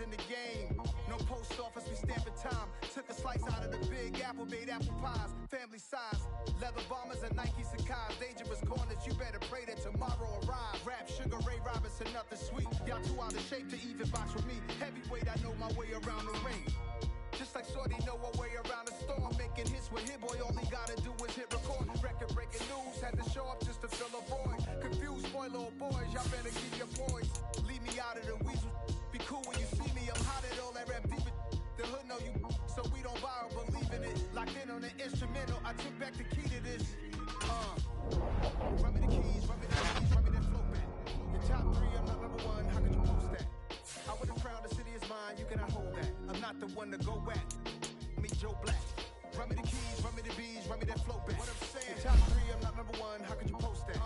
in the game. No post office, we stamping time. Took a slice out of the big apple, made apple pies. Family size, leather bombers and Nike Sacai's. Dangerous corners, you better pray that tomorrow arrives. Rap, Sugar Ray Robinson, nothing sweet. Y'all too out of shape to even box with me. Heavyweight, I know my way around the ring. Just like Shorty know her way around the storm. Making hits with Hit Boy, all he gotta do is hit record. Record breaking news, had to show up just to fill a void. Confused boy, little boys, y'all better keep your poise. Leave me out of the weasel. Be cool when you see me, I'm hot at all that rap deep. The hood know you, so we don't borrow, believe in it. Locked in on the instrumental, I took back the key to this. Run me the keys, run me the keys, run me that flow back. Your top three, I'm not number one, how could you post that? I would have crowned the city is mine, you cannot hold that. I'm not the one to go at. Meet Joe Black. Run me the keys, run me the bees, run me that flow back. What I'm saying, your top three, I'm not number one, how could you post that?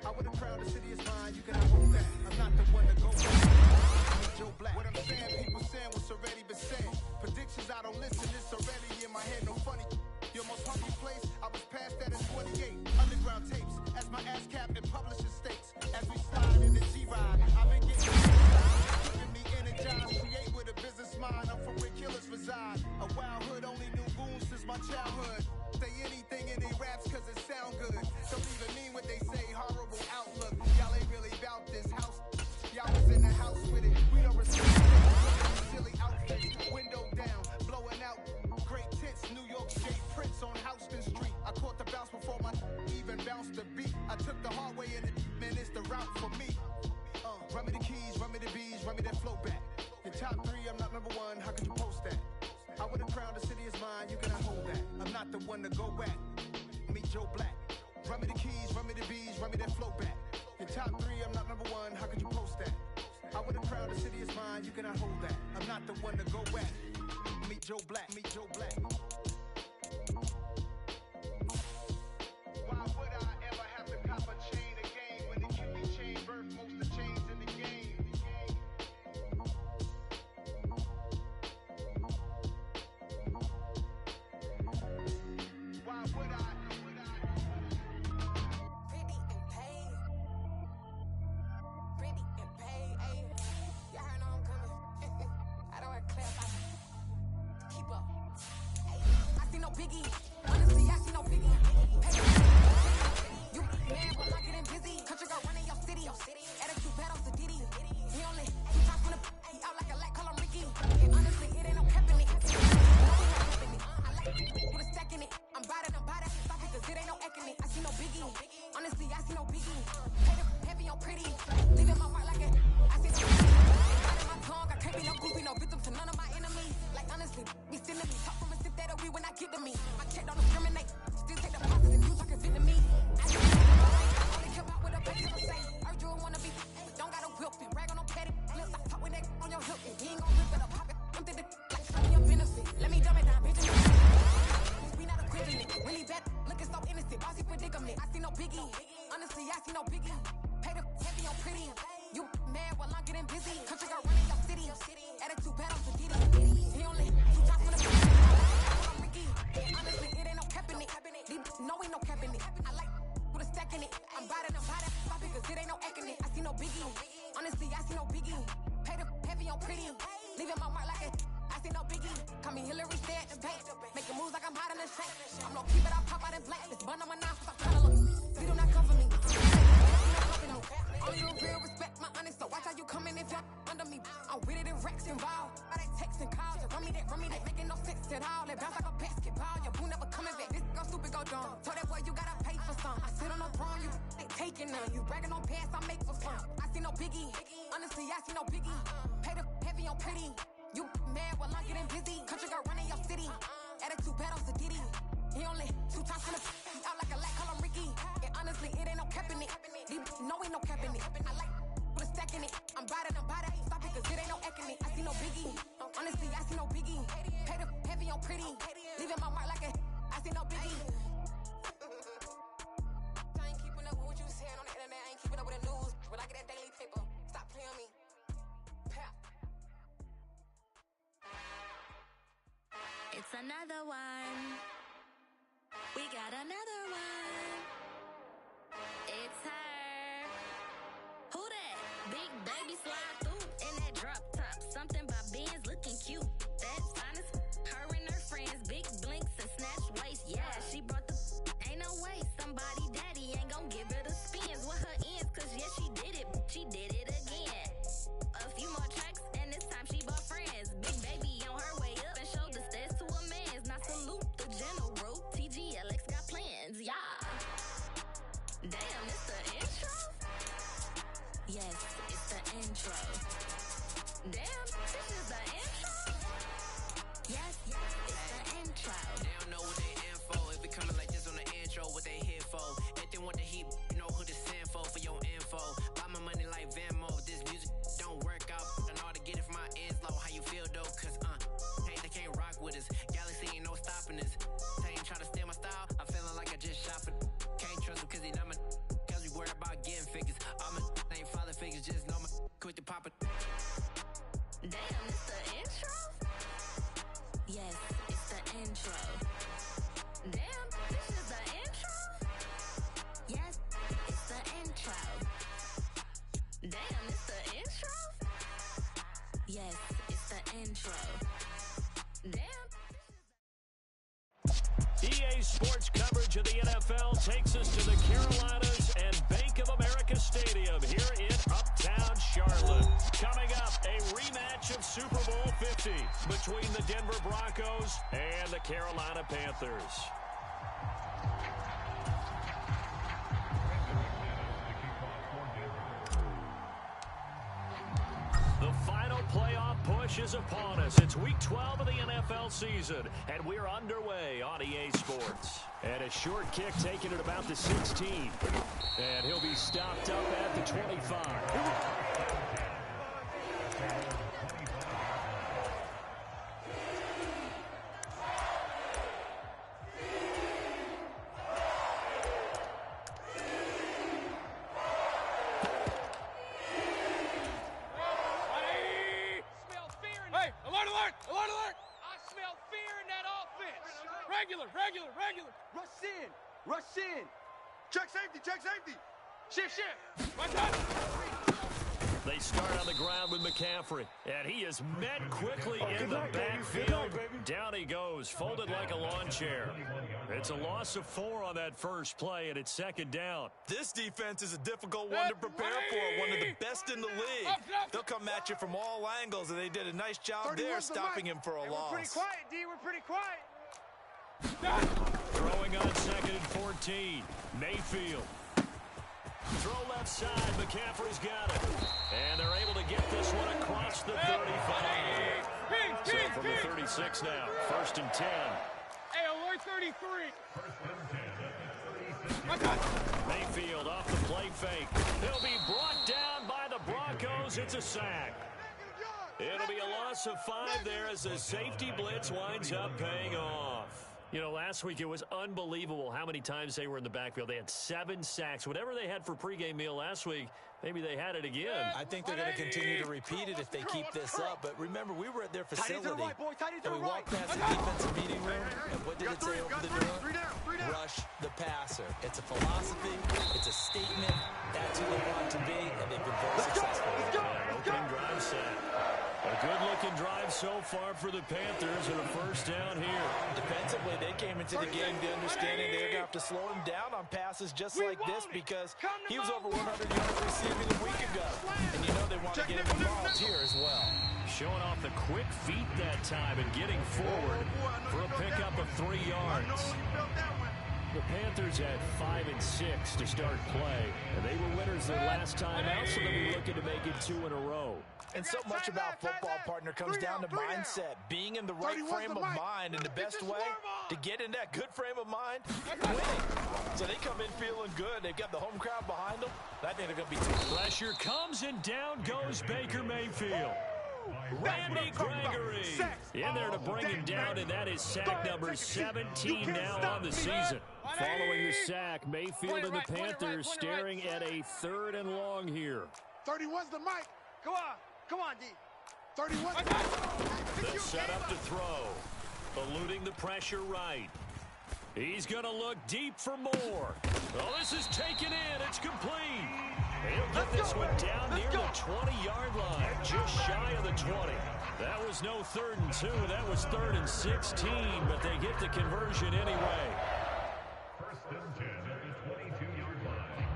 I would have crowned the city is mine, you cannot hold that. I'm not the one to go at. Meet Joe Black. What I'm saying, people saying what's already been said. Predictions, I don't listen, it's already in my head, no funny. Your most hungry place, I was past that in 28. Underground tapes, as my ass cap in publishing states. As we slide in the G-Ride, I've been getting keeping me energized. Create with a business mind, I'm from where killers reside. A wild hood, only knew goons since my childhood. Say anything in they raps cause it sound good. Don't even mean what they say, horrible outlook. Y'all ain't really about this house. Y'all was in the house with it, we don't respect it. Silly outfits, window down, blowing out. Great tits, New York State Prince on Houston Street. I caught the bounce before my even bounced the beat. I took the hard way in it, man, it's the route for me. Run me the keys, run me the bees, run me that flow back. Your top three, I'm not number one, how could you post that? I would have crowned the city is mine, you cannot hold that. I'm not the one to go at. Meet Joe Black. Run me the keys, run me the bees, run me that flow back. Your top three, I'm not number one, how could you post that? I would have crowned the city is mine, you cannot hold that. I'm not the one to go at. Meet Joe Black, meet Joe Black. Why would I ever have to cop a chain again when the cutie chain birth most of chains in the game? Why would I? Pretty and paid. Pretty and paid. Ayy, y'all heard I'm coming. I don't have clap. Keep up. Ayy, I see no biggie. Honestly, I see no biggie. You mad while I'm getting busy. Country girl running your city. Attitude bad off the Diddy. He only two times from the out like a light, call him Ricky. And honestly, it ain't no cap in it. I like with a stack in it. I'm bad at stop it, cause it ain't no eck in it. I see no biggie. Honestly, I see no biggie. Heavy on pretty. Leaving my heart like a. I see no biggie. Bite in my tongue. I can't be no goofy, no victim to none of my enemies. Like honestly, be sending me. Talk from a sip that we when I get to me. My check don't discriminate. Still take the positive. You talking Vietnamese. I just only care about what a bitch ever say. Urge you wanna be, but don't got no whip and brag on no petty. Lips, I talk with that on your hip and he ain't gon' rip it up. Pop it. I'm through the like some of your benefit. Let me dumb it down, bitch. We not equivalent. Really bad, looking so innocent. Bossy predicament. I see no biggie. Honestly, I see no biggie. Pay the heavy on pretty. You mad while I'm getting busy. Country girl running your city. Attitude bad off the Diddy. He only two times from the I'm Ricky. Honestly, it ain't no cap in it. No, ain't no cap in it. I like with a stack in it. I'm bad at stop it, cause it ain't no eck in it. I see no biggie. Honestly, I see no biggie. Pay the heavy on pretty. Leaving my mark like a. I see no biggie. Call me Hillary, stay at the bank. Making moves like I'm hot in the shank. I'm no keep it, I pop out in blank. This bun on my knife, I'm tryna look. You do not come for me. Only the real respect my honest, so watch how you coming if you're under me. I'm with it in Rex involved. All that text and calls, run me that, making no sense at all. They bounce like a basketball, your boo never coming back. This go stupid, go dumb. Told that boy you gotta pay for some. I sit on the throne, you they taking none. You bragging on pants, I make for fun. I see no biggie, honestly, I see no biggie. Pay the heavy on pretty. You mad while I'm getting busy. Country girl running your city. Attitude bad off the Diddy. He only two times from the out like a light, call him Ricky. And honestly, it ain't no cap in it. No, ain't no cap in it. I like with a stack in it. I'm bad at stop it, cause it ain't no eck in it. I see no biggie. Honestly, I see no biggie. Pay the heavy on pretty. Leaving my mark like a. I see no biggie. I ain't keeping up with what you saying on the internet. I ain't keeping up with the news. But I get that daily paper. Stop playing me. Pap. It's another one. We got another one. It's her. Who that? Big baby slide through in that drop top. Something about being the intro. Damn. EA Sports coverage of the NFL takes us to the Carolinas and Bank of America Stadium here in Uptown Charlotte. Coming up, a rematch of Super Bowl 50 between the Denver Broncos and the Carolina Panthers. The final playoff push is upon us. It's week 12 of the NFL season, and we're underway on EA Sports. And a short kick taken at about the 16. And he'll be stopped up at the 25. Regular. Rush in. Check safety. Shift. Right side. They start on the ground with McCaffrey, and he is met quickly in the backfield. Down he goes, folded like a lawn chair. It's a loss of 4 on that first play, and it's second down. This defense is a difficult one to prepare for, one of the best in the league. They'll come at you from all angles, and they did a nice job there stopping him for a loss. We're pretty quiet, D. We're pretty quiet. Throwing on 2nd and 14. Mayfield. Throw left side. McCaffrey's got it. And they're able to get this one across the 35. So from the 36 now. 1st and 10. Hey, alert 33. Mayfield off the play fake. He'll be brought down by the Broncos. It's a sack. It'll be a loss of 5 there as the safety blitz winds up paying off. You know, last week it was unbelievable how many times they were in the backfield. They had 7 sacks. Whatever they had for pregame meal last week, maybe they had it again. I think they're going to continue to repeat it if they keep this up. But remember, we were at their facility, and we walked past the defensive meeting room, and what did it say over the door? Rush the passer. It's a philosophy. It's a statement. That's who they want to be, and they've been very successful. Opening drive set. A good-looking drive so far for the Panthers and a first down here. Defensively, they came into the game to understanding they're going to have to slow him down on passes just like this because he was over 100 yards receiving a week ago. And you know they want to get him involved here as well. Showing off the quick feet that time and getting forward for a pickup of 3 yards. The Panthers had 5 and 6 to start play, and they were winners their last time out, so they'll be looking to make it 2 in a row. And so much about football, partner, comes down to mindset, being in the right frame of mind, and the best way to get in that good frame of mind, winning. So they come in feeling good. They've got the home crowd behind them. I think they're going to be too. Pressure comes, and down goes Baker Mayfield. Randy Gregory in there to bring him down, and that is sack number 17 now on the season. Following the sack, Mayfield and the Panthers staring at a 3rd and long here. 31's the mic. Come on, D. 31. The setup to throw. Eluding the pressure right. He's going to look deep for more. Oh, this is taken in. It's complete. He'll get this one down near the 20-yard line, just shy of the 20. That was no 3rd and 2. That was 3rd and 16, but they get the conversion anyway. 1st and 10 at the 22-yard line.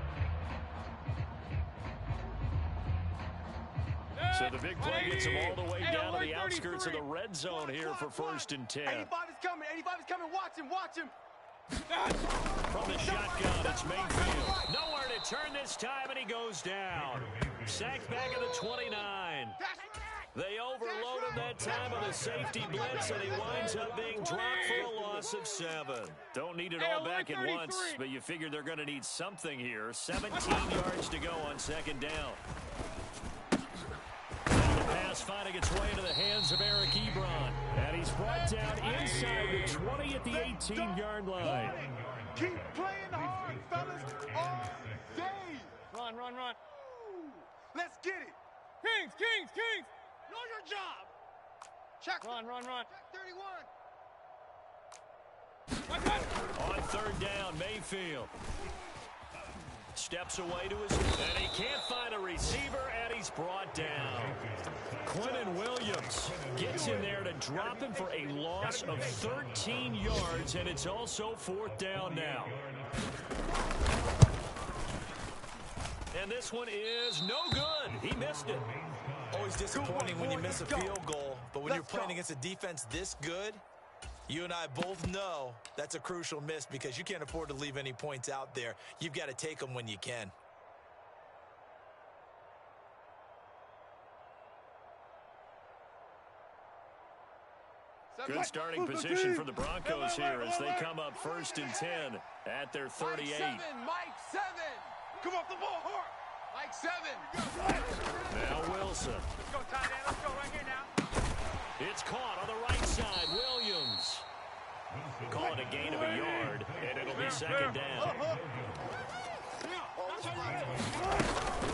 So the big play gets him all the way down to the outskirts of the red zone here for 1st and 10. 85 is coming. Watch him. From the shotgun, it's Mayfield. Nowhere to turn this time, and he goes down. Sacked back at the 29. They overload him that time on a safety blitz, and he winds up being dropped for a loss of 7. Don't need it all back at once, but you figure they're going to need something here. 17 yards to go on 2nd down. Pass finding its way into the hands of Eric Ebron. And he's brought down inside the 20 at the 18-yard line. Keep playing hard, fellas, all day. Run. Let's get it. Kings. Know your job. Check. Run. Check 31. On 3rd down, Mayfield. Steps away to his, and he can't find a receiver, and he's brought down. Quentin Williams gets in there to drop him for a loss of 13 yards, and it's also 4th down now. And this one is no good. He missed it. Always disappointing when you miss a field goal, but when you're playing against a defense this good, you and I both know that's a crucial miss because you can't afford to leave any points out there. You've got to take them when you can. Good starting position for the Broncos here as they come up 1st and 10 at their 38. Mike 7. Come off the ball hard. Mike 7. Now Wilson. Let's go, tight end. Let's go right here now. It's caught on the right side. Williams. Call it a gain of a yard, and it'll be 2nd down.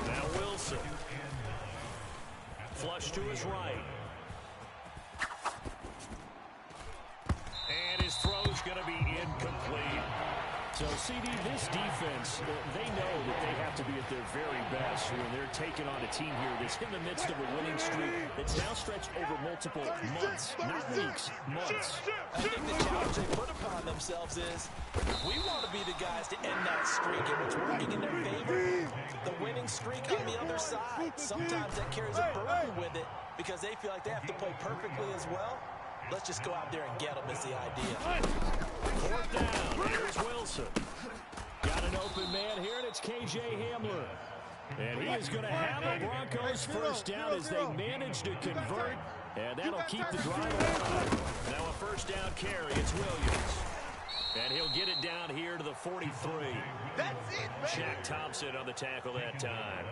Now Wilson. Flush to his right. And his throw's going to be incomplete. So, CD, this defense, they know that they have to be at their very best when they're taking on a team here that's in the midst of a winning streak that's now stretched over multiple months, not weeks, months. I think the challenge they put upon themselves is we want to be the guys to end that streak, and it's working in their favor. The winning streak on the other side. Sometimes that carries a burden with it because they feel like they have to play perfectly as well. Let's just go out there and get them is the idea. 4th down. Here's Wilson. Got an open man here, and it's KJ Hamler. And he is going to have the Broncos 1st down as they manage to convert. And that'll keep the drive alive. Now a 1st down carry. It's Williams. And he'll get it down here to the 43. That's it, man. Shaq Thompson on the tackle that time.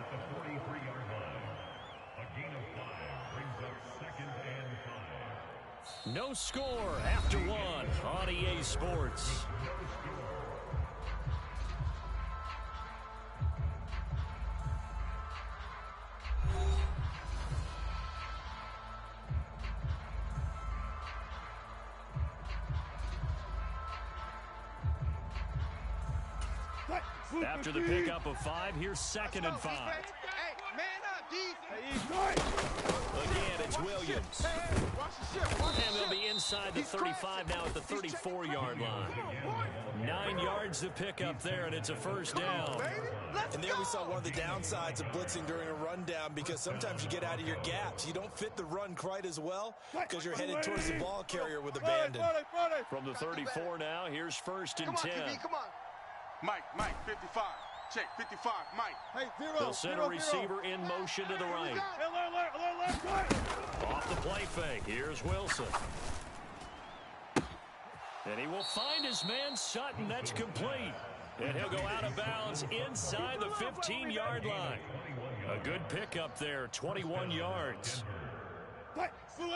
No score after 1 on EA Sports. After the pickup of 5, here's 2nd and 5. Hey, man up, D. Again, it's Williams. Watch the ship. And they'll be inside the 35 now at the 34-yard line. 9 yards to pick up there, and it's a 1st down. And there we saw one of the downsides of blitzing during a rundown because sometimes you get out of your gaps. You don't fit the run quite as well because you're headed towards the ball carrier with abandon. From the 34 now, here's 1st and 10. Come on. Mike, 55. Check, 55, Mike. Hey, They'll send a receiver in motion to the right. Off the play fake, here's Wilson. And he will find his man Sutton. That's complete. And he'll go out of bounds inside the 15-yard line. A good pickup there, 21 yards.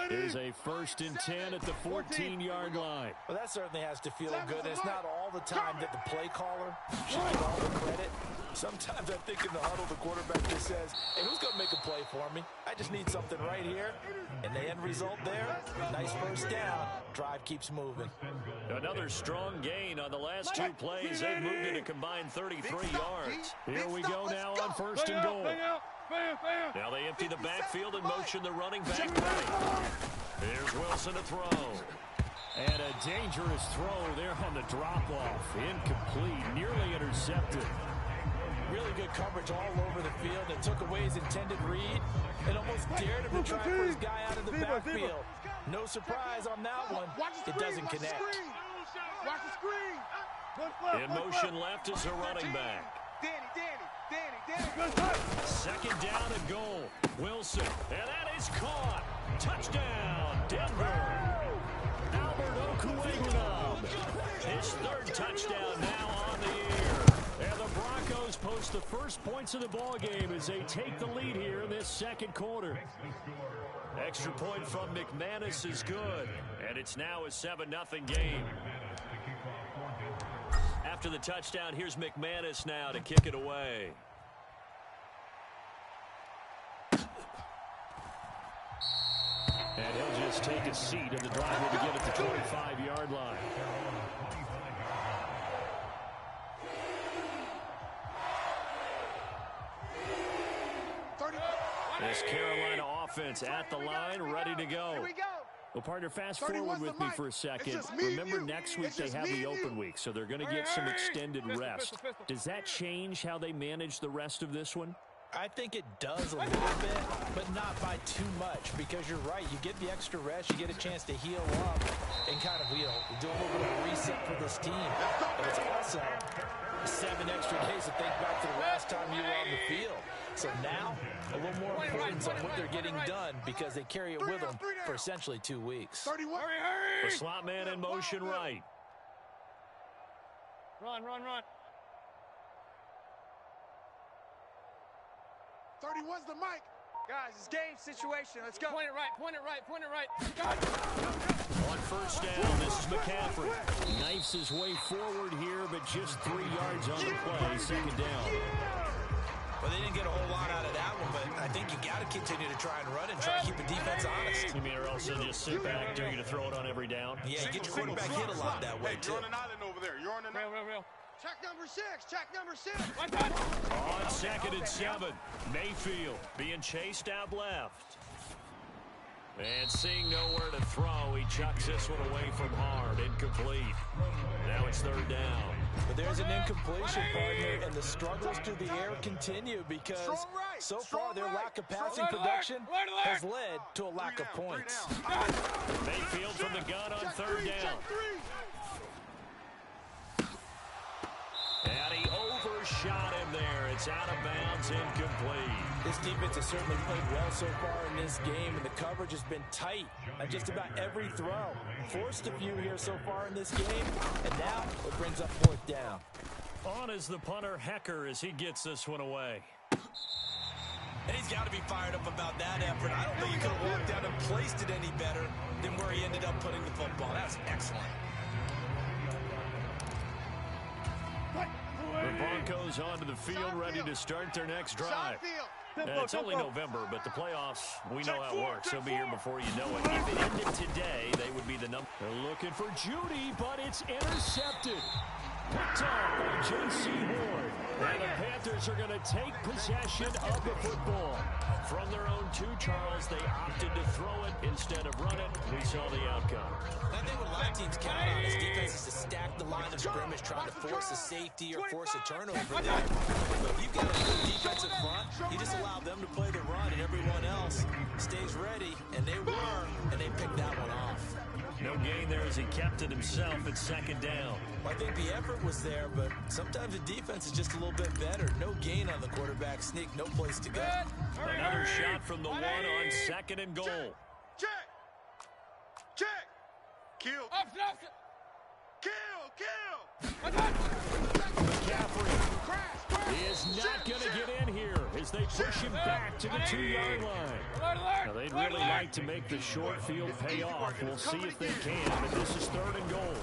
Here's a 1st and 10 at the 14-yard line. Well, that certainly has to feel good. And it's not all the time that the play caller should get all the credit. Sometimes I think in the huddle, the quarterback just says, hey, who's going to make a play for me? I just need something right here. And the end result there, nice 1st down. Drive keeps moving. Another strong gain on the last 2 plays. They've moved it a combined 33 yards. Here we go now on 1st and goal. Now they empty the backfield and motion the running back right. Here's Wilson to throw. And a dangerous throw there on the drop-off. Incomplete, nearly intercepted. Really good coverage all over the field. It took away his intended read and almost dared him to try for his guy out of the backfield. No surprise on that one. It doesn't connect. Watch the screen. In motion left is a running back. Danny. 2nd down and goal. Wilson. And that is caught. Touchdown, Denver. Albert Okwuegbunam. His 3rd touchdown now on the year. And the Broncos post the first points of the ballgame as they take the lead here in this 2nd quarter. Extra point from McManus is good. And it's now a 7-0 game. After the touchdown, here's McManus now to kick it away. And he'll just take a seat, and the drive will begin at the 25-yard line. This Carolina offense at the line, ready to go. Here we go. Well, partner, fast forward with me for a second. Remember, next week they have the open week, so they're going to get some extended rest. Does that change how they manage the rest of this one? I think it does a little bit, but not by too much, because you're right. You get the extra rest, you get a chance to heal up and kind of, do a little bit of a reset for this team. But it's also 7 extra days to think back to the last time you were on the field. So now, a little more importance on what they're getting done, because they carry it with them for essentially 2 weeks. The slot man in motion right. Run. 31's the mic. Guys, it's game situation. Let's go. Point it right. On first down, this is McCaffrey. Knifes his way forward here, but just 3 yards on the play. Second down. Well, they didn't get a whole lot out of that one, but I think you got to continue to try and run and try to keep the defense honest. You mean, or else they'll just sit back, dare you to throw it on every down? Yeah, you get your quarterback hit a lot that way, too. You're on an island over there. You're on an real. Check number 6. On second and 7, Mayfield being chased out left. And seeing nowhere to throw, he chucks this one away from hard. Incomplete. Now it's third down. But there's an incompletion, partner, and the struggles through the air continue because so far their lack of passing production has led to a lack of points. Mayfield from the gun on third down. And he overshot him there. It's out of bounds, incomplete. This defense has certainly played well so far in this game, and the coverage has been tight on just about every throw. Forced a few here so far in this game, and now it brings up fourth down. On is the punter, Hecker, as he gets this one away. And he's got to be fired up about that effort. I don't think he could have walked out and placed it any better than where he ended up putting the football. That's excellent. The Broncos onto the field, ready to start their next drive. It's only November, but the playoffs, we know how it works. They'll be here before you know it. If it ended today, they would be the number. They're looking for Judy, but it's intercepted. Picked off by J.C. Ward. And the Panthers are going to take possession of the football. From their own 2, Charles, they opted to throw it instead of run it. We saw the outcome. I think what a lot of teams count on is defenses to stack the line of scrimmage, trying to force a safety or force a turnover there. But if you've got a good defensive front, you just allow them to play the run, and everyone else stays ready, and they were, and they picked that one off. No gain there as he kept it himself at second down. I think the effort was there, but sometimes the defense is just a little bit better. No gain on the quarterback sneak, no place to go. Another shot from the one on second and goal. Check. Kill. McCaffrey is not going to get in here as they push him back to the 2-yard line. Now, they'd really like to make the short field pay off. We'll see if they can, but this is third and goal.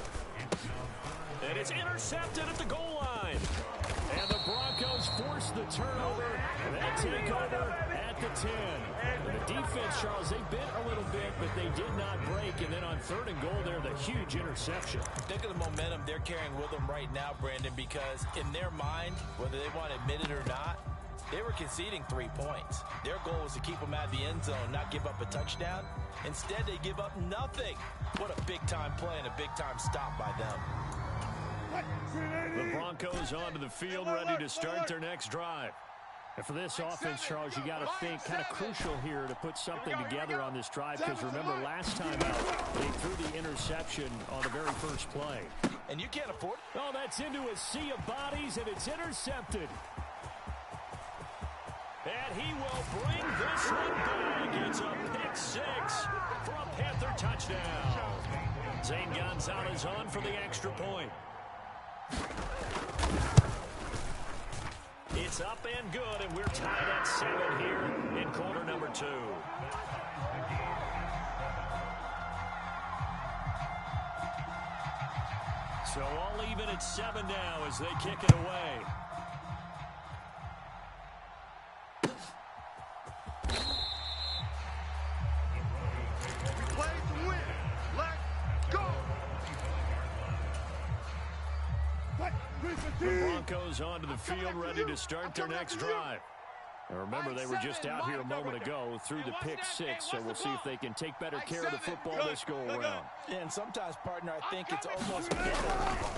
And it's intercepted at the goal line. And the Broncos force the turnover. And they take over at the 10. And the defense, Charles, they bit a little bit, but they did not break. And then on third and goal there, the huge interception. Think of the momentum they're carrying with them right now, Brandon, because in their mind, whether they want to admit it or not, they were conceding 3 points. Their goal was to keep them out of the end zone, not give up a touchdown. Instead, they give up nothing. What a big-time play and a big-time stop by them. The Broncos onto the field, ready to start their next drive. And for this offense, Charles, you got to think kind of crucial here to put something together on this drive, because remember last time out, they threw the interception on the very first play. And you can't afford it. Oh, that's into a sea of bodies, and it's intercepted. And he will bring this one back. It's a pick 6 for a Panther touchdown. Zane Gonzalez on for the extra point. It's up and good, and we're tied at 7 here in quarter number 2. So all even at 7 now as they kick it away. Play to win. Let's go. The Broncos onto the field, ready to start their next drive. Remember, they were just out here a moment ago through the pick six, so we'll see if they can take better care of the football this go-around. And sometimes, partner, I think it's almost better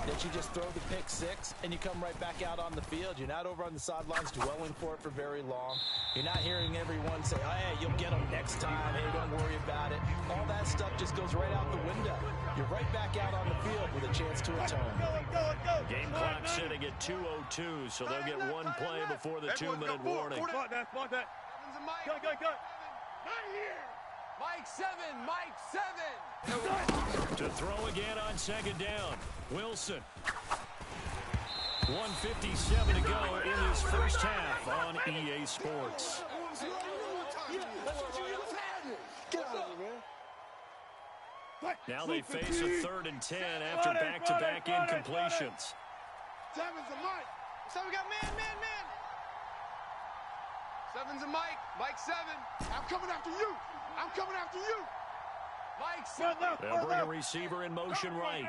that you just throw the pick six and you come right back out on the field. You're not over on the sidelines dwelling for it for very long. You're not hearing everyone say, oh, hey, you'll get them next time. Hey, don't worry about it. All that stuff just goes right out the window. You're right back out on the field with a chance to atone. Game clock sitting at 2:02, so they'll get one play before the 2-minute warning. Block that. Go. Not here. Mike 7. To throw again on second down. Wilson. 1:57 to go in this first half on EA Sports. Now they face a 3rd and 10 after back-to-back incompletions. 7's a Mike. So we got man. 7's a Mike. Mike 7. I'm coming after you. Mike 7. They'll bring a receiver in motion right.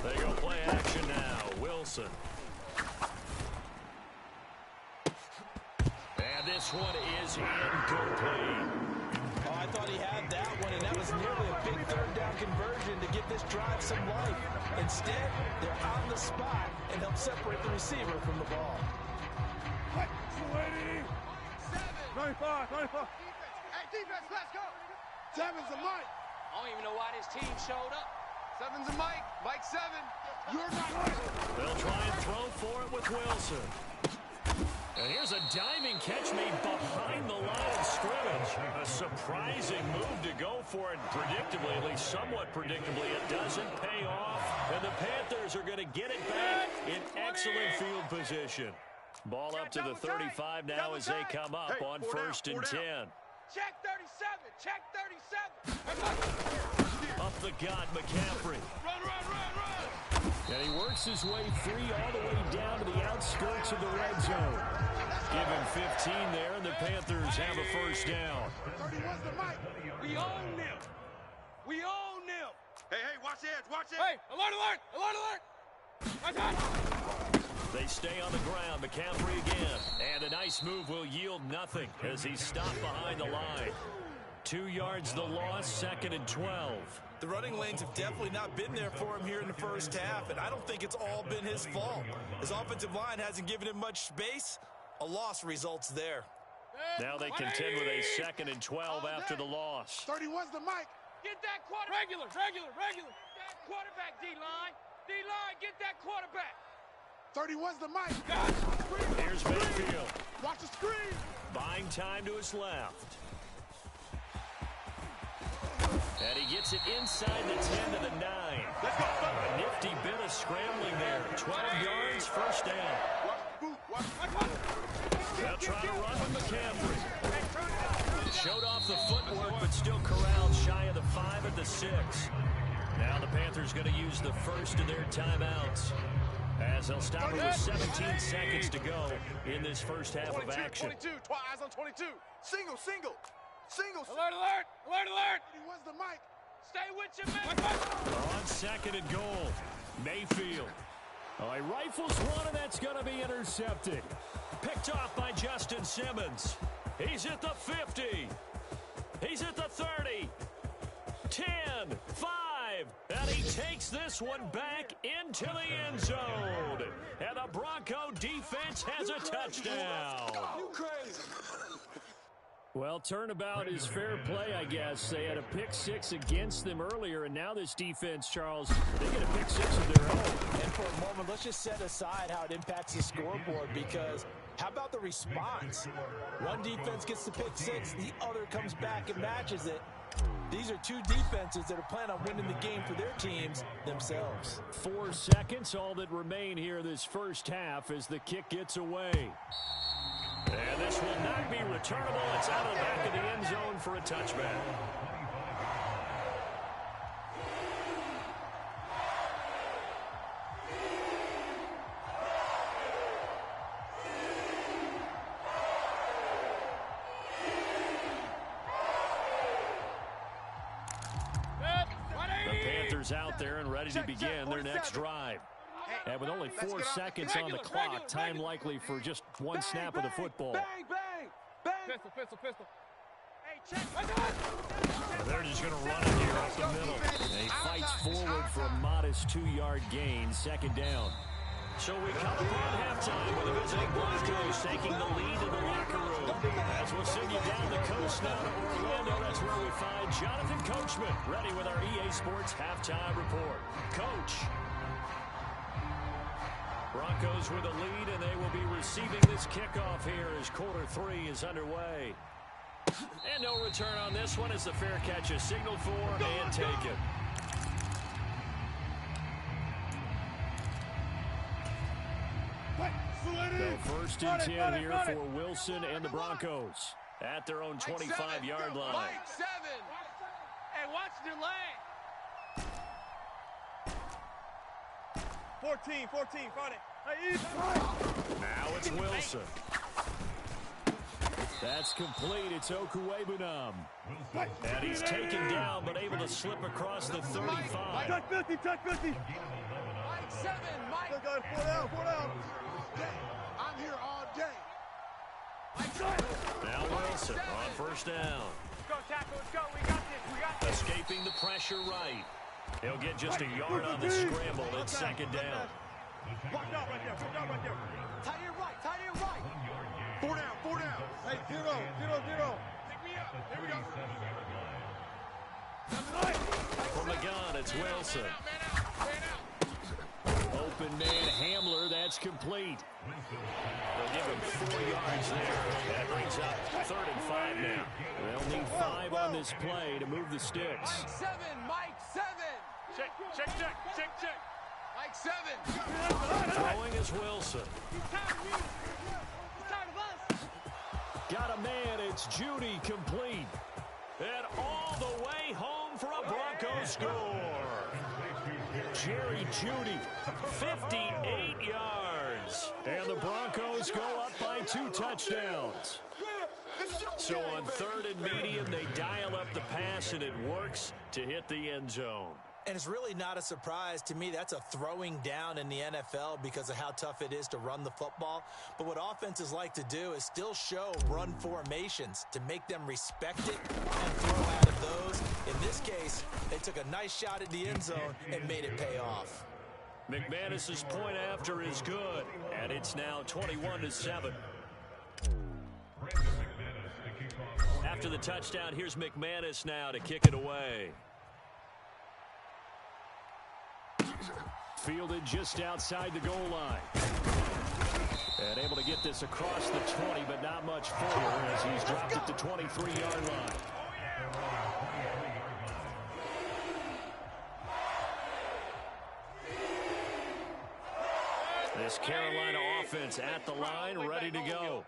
They go play action now. Wilson. And this one is incomplete. Oh, I thought he had that one, and that was nearly a big 3rd down conversion to give this drive some life. Instead, they're on the spot and help separate the receiver from the ball. 95. Hey, defense, let's go. 7's a Mike. I don't even know why this team showed up. 7's a Mike. Mike 7. You're not right. They'll try and throw for it with Wilson. And here's a diving catch made behind the line of scrimmage. A surprising move to go for it predictably, at least somewhat predictably. It doesn't pay off, and the Panthers are going to get it back in excellent field position. Ball up to the 35 now as they come up on 1st and 10. Check 37. Up the gut, McCaffrey. Run. And he works his way free all the way down to the outskirts of the red zone. Give him 15 there, and the Panthers have a first down. 31's the Mike. We own them. Hey, watch it. Hey, alert. They stay on the ground. McCaffrey again. And a nice move will yield nothing as he's stopped behind the line. 2 yards the loss, 2nd and 12. The running lanes have definitely not been there for him here in the first half, and I don't think it's all been his fault. His offensive line hasn't given him much space. A loss results there. Now they contend with a 2nd and 12 after the loss. 31's the Mike. Get that quarterback. Regular. That quarterback, D-line. Get that quarterback. 31's the Mike. Here's Mayfield. Watch the screen. Buying time to his left. And he gets it inside the 10 to the 9. A nifty bit of scrambling there. 12 yards, first down. They'll try to run with McCaffrey. Showed off the footwork, but still corralled shy of the 5 at the 6. Now the Panthers going to use the first of their timeouts, as they'll stop it with 17 seconds to go in this first half of action. 22, eyes on 22. Single. Alert. 31's the Mike. Stay with your man. On 2nd and goal, Mayfield. Oh, he rifles one, and that's going to be intercepted. Picked off by Justin Simmons. He's at the 50. He's at the 30. 10, 5, and he takes this one back into the end zone. And the Bronco defense has a touchdown. You crazy. Well, turnabout is fair play, I guess. They had a pick 6 against them earlier, and now this defense, Charles, they get a pick 6 of their own. And for a moment, let's just set aside how it impacts the scoreboard, because how about the response? One defense gets the pick 6, the other comes back and matches it. These are two defenses that are planning on winning the game for their teams themselves. 4 seconds, all that remain here this first half as the kick gets away. And this will not be returnable. It's out of the back of the end zone for a touchback. Out there and ready to begin their next drive. And with only 4 seconds on the clock, time likely for just One snap of the football. Bang, bang, bang. Pistol. Hey, check. They're just going to run it here up the middle. And he fights forward for a modest 2-yard gain, second down. So we come upon halftime with the visiting Broncos taking the lead in the locker room. As we'll send you down the coast now to Orlando, that's where we find Jonathan Coachman, ready with our EA Sports halftime report. Coach. Broncos with a lead, and they will be receiving this kickoff here as quarter 3 is underway. And no return on this one as the fair catch is signaled for and taken. So first and 10 here for Wilson and the Broncos at their own 25-yard line. Mike 7. Hey, watch the lane. 14, find it. Now it's Wilson. That's complete. It's Okuwebunam. And he's taken down, but able to slip across the 35. Touch 50. Mike 7, Mike. Four down. I'm here all day. Mike 7. Now Wilson on first down. Let's go, tackle. Let's go. We got this. Escaping the pressure right. He'll get just a yard on the scramble. It's second down. Block out right there. Tight end right. Four down. Hey, zero. Pick me up. Here we go. From the gun, it's Wilson. Man out. Open man, Hamler, that's complete. They'll give him 4 yards there. That brings up 3rd and 5 now. They'll need 5 on this play to move the sticks. Mike 7. Check. Mike 7. Throwing is Wilson. He's tired of us. Got a man, it's Judy, complete. And all the way home for a Broncos score. Jerry Judy, 58 yards. And the Broncos go up by 2 touchdowns. So on 3rd and medium, they dial up the pass, and it works to hit the end zone. And it's really not a surprise to me. That's a throwing down in the NFL because of how tough it is to run the football. But what offenses like to do is still show run formations to make them respect it and throw out of those. In this case, they took a nice shot at the end zone and made it pay off. McManus's point after is good, and it's now 21-7. After the touchdown, here's McManus now to kick it away. Fielded just outside the goal line. And able to get this across the 20, but not much further as he's dropped it to 23-yard line. This Carolina offense at the line, ready to go.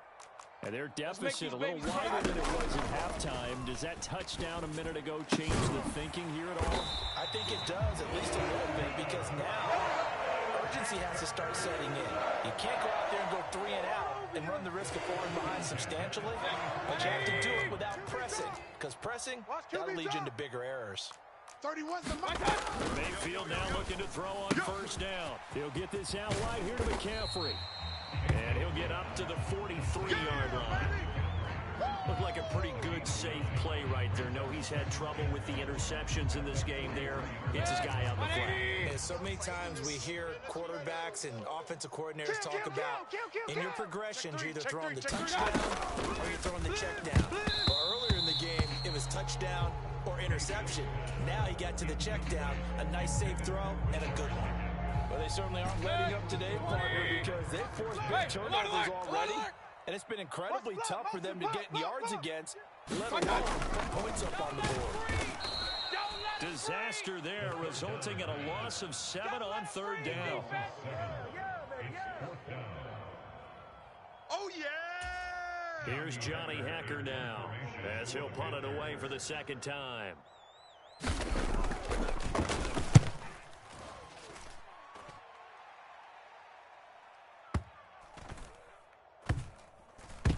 And their deficit a little wider than it was at halftime. Does that touchdown a minute ago change the thinking here at all? I think it does, at least a little bit, because now urgency has to start setting in. You can't go out there and go 3 and out and run the risk of falling behind substantially, but you have to do it without pressing, because pressing, that'll lead you into bigger errors. 31's the Mike. Mayfield now looking to throw on first down. He'll get this out wide here to McCaffrey. And he'll get up to the 43-yard line. Looked like a pretty good, safe play right there. No, he's had trouble with the interceptions in this game there. Hits his guy out the flat. And so many times we hear quarterbacks and offensive coordinators talk about in your progressions, you're either throwing the touchdown or you're throwing the check down. Well, earlier in the game, it was touchdown or interception. Now he got to the check down, a nice safe throw, and a good one. Well, they certainly aren't letting up today, partner, because they've forced big turnovers already, and it's been incredibly tough for them to get yards against, let alone put points up on the board. Disaster there, resulting in a loss of 7 on 3rd down. Oh, yeah! Here's Johnny Hacker now, as he'll punt it away for the 2nd time.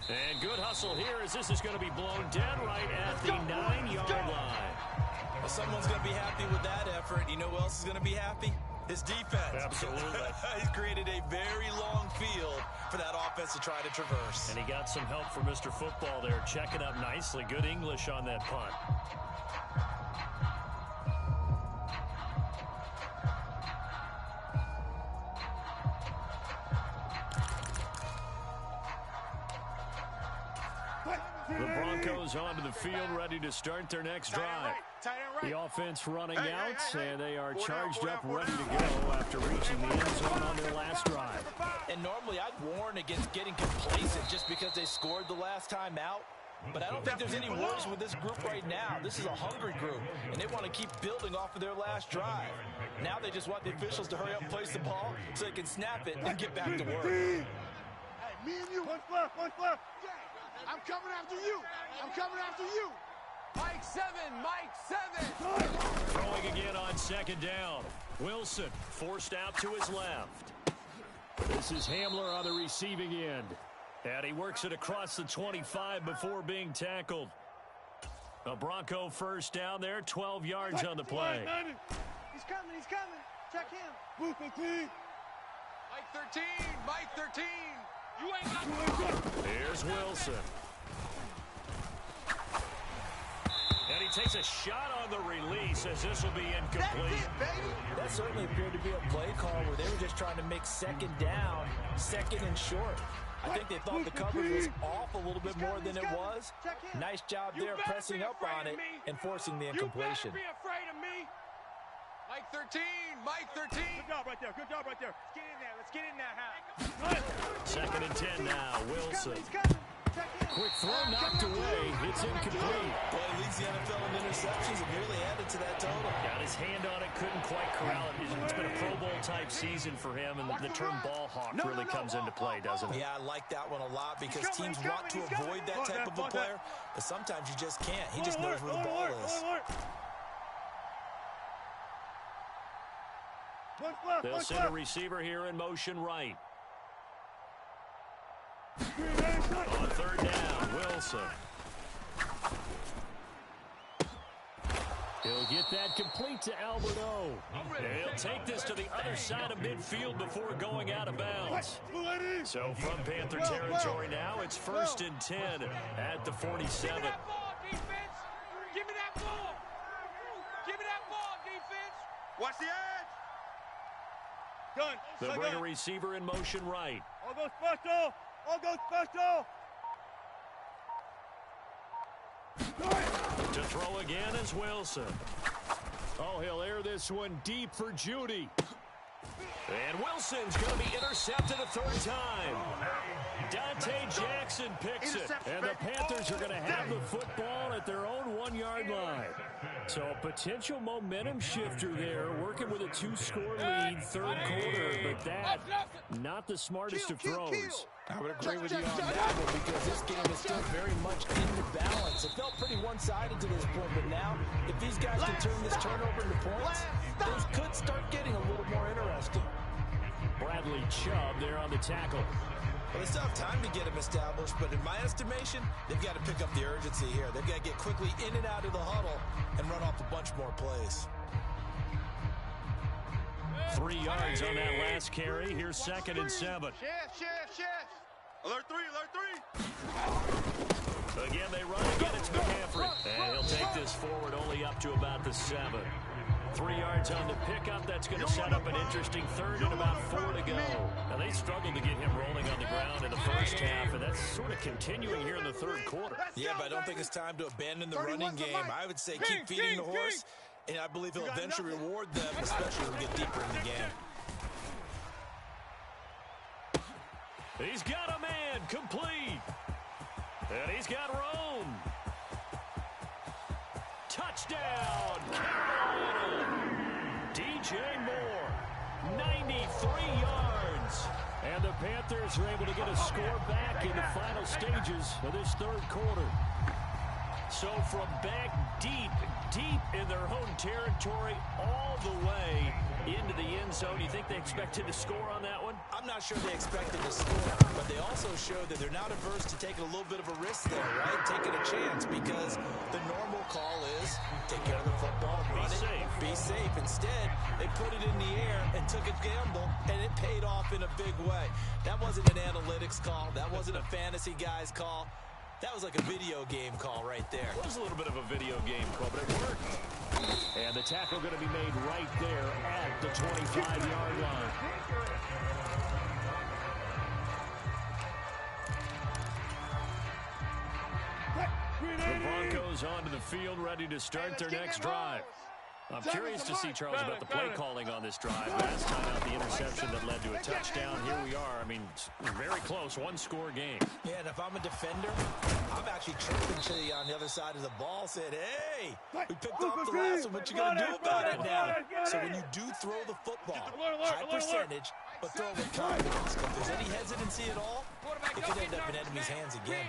And good hustle here as this is going to be blown dead right at the 9-yard line. Well, someone's going to be happy with that effort. You know who else is going to be happy? His defense. Absolutely. He's created a very long field for that offense to try to traverse. And he got some help from Mr. Football there, checking up nicely. Good English on that punt. The Broncos onto the field, ready to start their next drive. The offense running out, and they are charged up, ready to go after reaching the end zone on their last drive. And normally I'd warn against getting complacent just because they scored the last time out. But I don't think there's any worries with this group right now. This is a hungry group, and they want to keep building off of their last drive. Now they just want the officials to hurry up and place the ball so they can snap it and get back to work. Hey, me and you. One left, one left. I'm coming after you. I'm coming after you. Mike 7, Mike 7. Throwing again on second down. Wilson forced out to his left. This is Hamler on the receiving end. And he works it across the 25 before being tackled. A Bronco first down there, 12 yards on the play. He's coming, he's coming. Check him. Move 15. Mike 13, Mike 13. You ain't got Here's Wilson. And he takes a shot on the release as this will be incomplete. That's it, baby. That certainly appeared to be a play call where they were just trying to make second down, second and short. I think they thought the coverage was off a little bit more than it was. Nice job there pressing up on it and forcing the incompletion. You better be afraid of me. Mike 13, Mike 13. Good job right there. Good job right there. Let's get in there. Let's get in there, Hal. Second and 10 now, Wilson. He's coming. Check him. Quick throw knocked away. It's incomplete. Boy, he leads the NFL in interceptions and nearly added to that total. Got his hand on it, couldn't quite corral it. It's been a Pro Bowl type season for him, and the term ball hawk really comes into play, doesn't it? Yeah, I like that one a lot because teams want to avoid that type of a player, but sometimes you just can't. He just knows where the ball is. They'll send a receiver here in motion right. On third down, Wilson. He'll get that complete to Alberto. He'll take this to the other side of midfield before going out of bounds. So from Panther territory now, it's 1st and 10 at the 47. Give me that ball, defense. Give me that ball. Give me that ball, defense. Watch the edge. Done. They'll bring a receiver in motion right. All go special. All go special. To throw again is Wilson. Oh, he'll air this one deep for Judy. And Wilson's going to be intercepted a third time. Dante Jackson picks it. And the Panthers are going to have the football at their own 1-yard line. So a potential momentum shifter there, working with a 2-score lead, third quarter. But that, not the smartest of throws. I would agree with you on that one because this game is still very much in the balance. It felt pretty one-sided to this point, but now if these guys can turn this turnover into points, things could start getting a little more interesting. Bradley Chubb there on the tackle. Well, they still have time to get him established, but in my estimation, they've got to pick up the urgency here. They've got to get quickly in and out of the huddle and run off a bunch more plays. 3 yards on that last carry. Here's 2nd and 7. Shift. Alert 3, alert 3. Again, they run again. It's McCaffrey. And he'll take this forward only up to about the 7. 3 yards on the pickup. That's going to set up an interesting third and about 4 to go. Now, they struggled to get him rolling on the ground in the first half, and that's sort of continuing here in the third quarter. Yeah, but I don't think it's time to abandon the running game. I would say keep feeding the horse, and I believe he'll eventually reward them, especially as we get deeper in the game. He's got a man complete. And he's got Rome. Touchdown, Carolina. DJ Moore, 93 yards. And the Panthers are able to get a score back in the final stages of this third quarter. So from back deep in their own territory, all the way into the end zone. You think they expected to score on that one? I'm not sure they expected to score, but they also showed that they're not averse to taking a little bit of a risk there, right? Taking a chance, because the normal call is take care of the football, run it, be safe. Instead, they put it in the air and took a gamble, and it paid off in a big way. That wasn't an analytics call. That wasn't a fantasy guy's call. That was like a video game call right there. It was a little bit of a video game call, but it worked. And the tackle going to be made right there at the 25-yard line. The Broncos onto the field, ready to start their next drive. I'm curious to see, Charles, about the play calling on this drive. Last time out, the interception that led to a touchdown. Here we are. I mean, very close, one-score game. Yeah, and if I'm a defender, I'm actually chirping to you on the other side of the ball, saying, hey, we picked up the last one. What you going to do about it now? So when you do throw the football, high percentage, but throw with confidence. If there's any hesitancy at all, it could end up in enemy's hands again.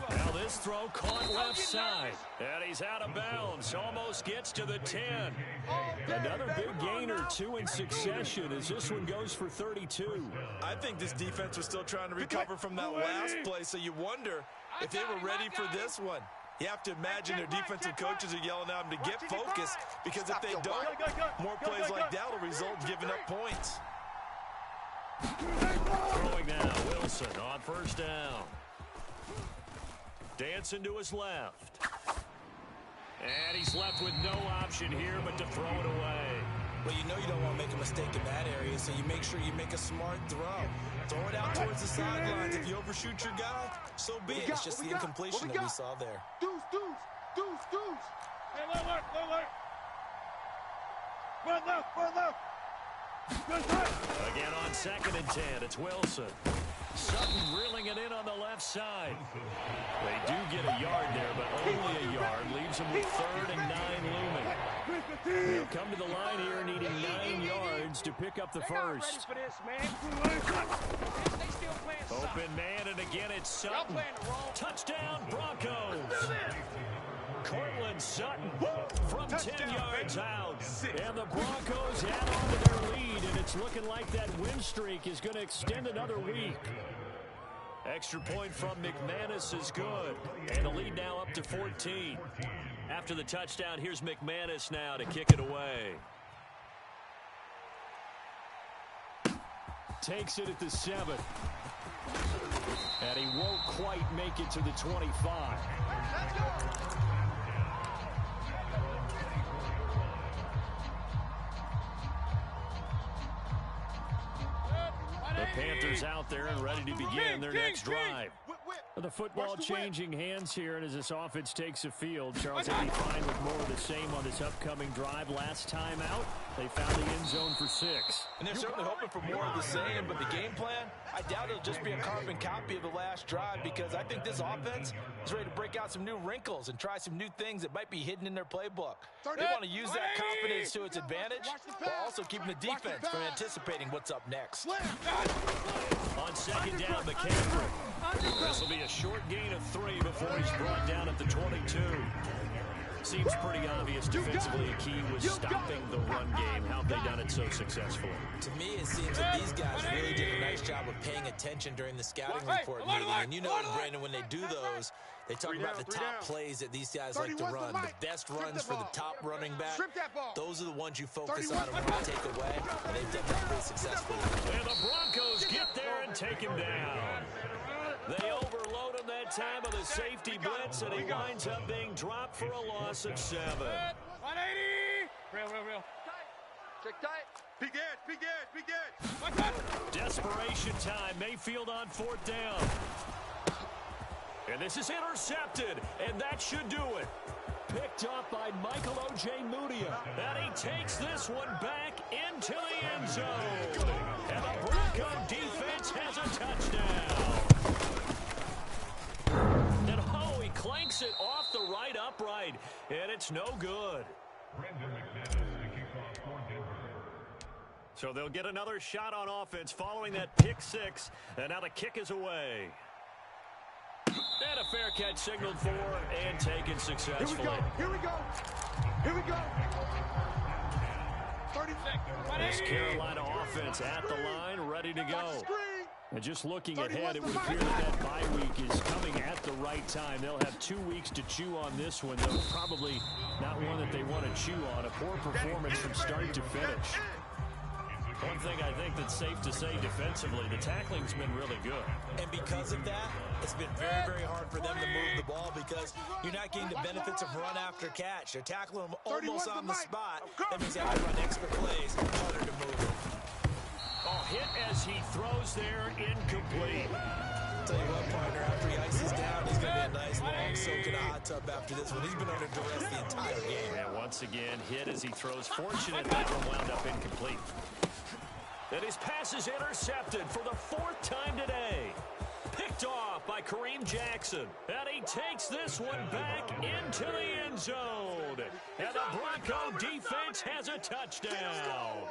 Now this throw caught left side. And he's out of bounds. Almost gets to the 10. Another big gain or two in succession as this one goes for 32. I think this defense was still trying to recover from that last play, so you wonder if they were ready for this one. You have to imagine their defensive coaches are yelling at them to get focused, because if they don't, more plays like that will result in giving up points. Throwing now, Wilson on first down. Dancing to his left. And he's left with no option here but to throw it away. Well, you know you don't want to make a mistake in that area, so you make sure you make a smart throw. Throw it out towards the sidelines. If you overshoot your guy, so be it. It's just the incompletion that we saw there. Deuce. Hey, alert. Run left. Again on 2nd and 10, it's Wilson. Sutton reeling it in on the left side. They do get a yard there, but only a yard. Leaves them with 3rd and 9 looming. They'll come to the line here needing 9 yards to pick up the first. Open man, and again it's Sutton. Touchdown, Broncos. Cortland Sutton from 10 yards out. And the Broncos add on to their lead, and it's looking like that win streak is going to extend another week. Extra point from McManus is good. And the lead now up to 14. After the touchdown, here's McManus now to kick it away. Takes it at the 7. And he won't quite make it to the 25. The Panthers out there and ready to begin their next drive. The football changing hands here, and as this offense takes the field, Charles, they'll be fine with more of the same on this upcoming drive. Last time out, they found the end zone for 6. And they're certainly hoping for more of the same, but the game plan, I doubt it'll just be a carbon copy of the last drive, because I think this offense is ready to break out some new wrinkles and try some new things that might be hidden in their playbook. They want to use that confidence to its advantage, while also keeping the defense from anticipating what's up next. On 2nd down, McCaffrey. This will be a short gain of 3 before he's brought down at the 22. Seems pretty obvious defensively. A key was stopping the run game. How have they done it so successfully? To me, it seems that these guys really did a nice job of paying attention during the scouting report meeting. And you know, Brandon, when they do those, they talk about the top plays that these guys like to run. The best runs for the top running back. Those are the ones you focus on and want to take away. And they've done that pretty successfully. And the Broncos get there and take him down. They overload him that time with a safety blitz, and he winds up being dropped for a loss of 7. 180. Real. Check tight. Big edge. Desperation time. Mayfield on 4th down. And this is intercepted, and that should do it. Picked up by Michael O.J. Mudia. And he takes this one back into the end zone. And the Bronco defense has a touchdown. And he clanks it off the right upright, and it's no good. So they'll get another shot on offense following that pick 6, and now the kick is away. And a fair catch signaled for and taken successfully. Here we go. 36. This Carolina offense at the line, ready to go. And just looking ahead, it would appear that bye week is coming at the right time. They'll have 2 weeks to chew on this one, though probably not one that they want to chew on. A poor performance from start to finish. One thing I think that's safe to say defensively, the tackling's been really good. And because of that, it's been very, very hard for them to move the ball because you're not getting the benefits of run after catch. You're tackling them almost on the spot. That means they have to run extra plays, harder to move it. Oh, hit as he throws there, incomplete. Tell you what, partner, after he ices down, he's going to be a nice long soak in a hot tub after this one. He's been under duress the entire game. And once again, hit as he throws. Fortunate that one wound up incomplete. And his pass is intercepted for the 4th time today. Picked off by Kareem Jackson. And he takes this one back into the end zone. And the Bronco defense has a touchdown.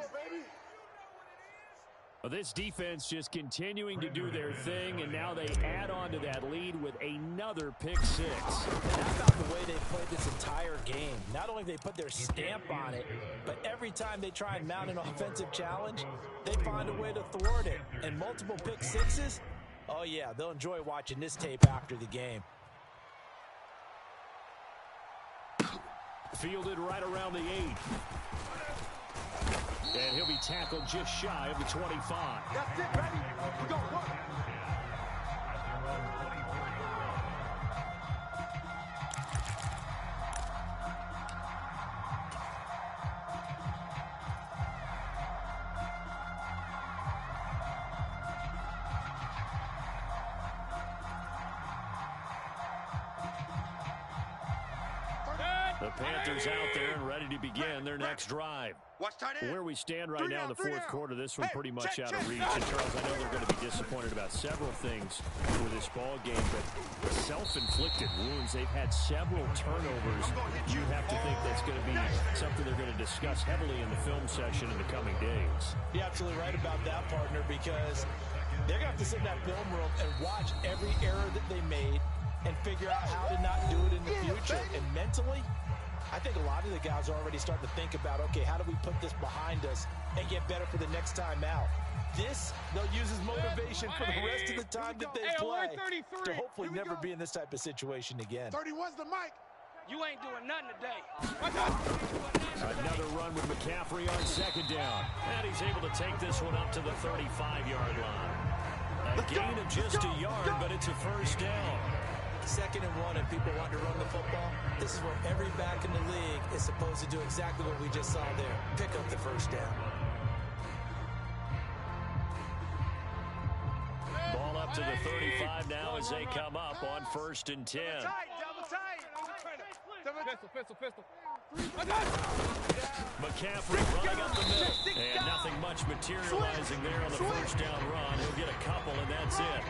Well, this defense just continuing to do their thing, and now they add on to that lead with another pick six. And how about the way they played this entire game? Not only they put their stamp on it, but every time they try and mount an offensive challenge, they find a way to thwart it. And multiple pick sixes, oh yeah, they'll enjoy watching this tape after the game. Fielded right around the 8. And he'll be tackled just shy of the 25. That's it, baby. We go work. The Panthers out there and ready to begin their next drive. Where we stand right now in the 4th quarter, this one pretty much out of reach. And Charles, I know they're going to be disappointed about several things with this ball game, but self-inflicted wounds. They've had several turnovers. You have to think that's going to be something they're going to discuss heavily in the film session in the coming days. You're absolutely right about that, partner, because they're going to have to sit in that film room and watch every error that they made and figure out how to not do it in the future. And mentally, I think a lot of the guys are already starting to think about, okay, how do we put this behind us and get better for the next time out? This, they'll use as motivation for the rest of the time that they play to hopefully never be in this type of situation again. 31's the mic. You ain't doing nothing today. Another run with McCaffrey on 2nd down. And he's able to take this one up to the 35-yard line. A gain of just a yard, but it's a first down. 2nd and 1 and people want to run the football. This is where every back in the league is supposed to do exactly what we just saw there. Pick up the first down. Ball up to the 35 now as they come up on 1st and 10. Double tight. Pistol. McCaffrey running up the middle. And nothing much materializing there on the first down run. He'll get a couple, and that's it.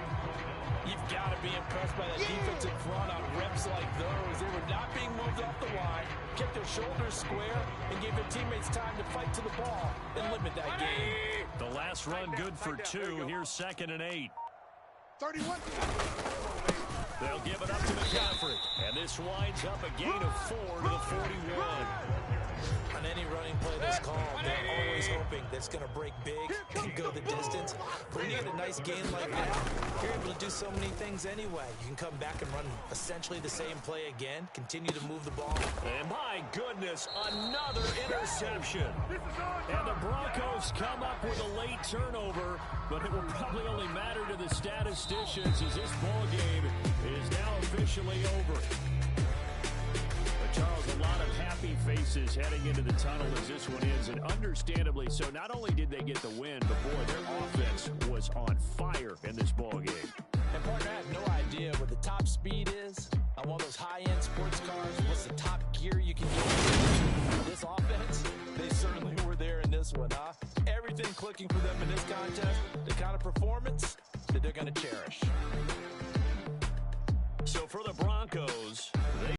You've got to be impressed by that defensive front on reps like those. They were not being moved off the line, kept their shoulders square, and gave their teammates time to fight to the ball and limit that game. The last run good for 2. Here's 2nd and 8. 31. They'll give it up to McCaffrey. And this winds up a gain of 4 to the 41. On any running play that's called, they're always hoping that it's going to break big and go the distance. But when you get a nice gain like that, you're able to do so many things anyway. You can come back and run essentially the same play again, continue to move the ball. And my goodness, another interception. And the Broncos come up with a late turnover, but it will probably only matter to the statisticians as this ball game is now officially over. Charles, a lot of happy faces heading into the tunnel as this one is, and understandably so. Not only did they get the win, but boy, their offense was on fire in this ball game. And partner, I have no idea what the top speed is on one of those high-end sports cars. What's the top gear you can get? This offense, they certainly were there in this one, huh? Everything clicking for them in this contest, the kind of performance that they're going to cherish. So for the Broncos,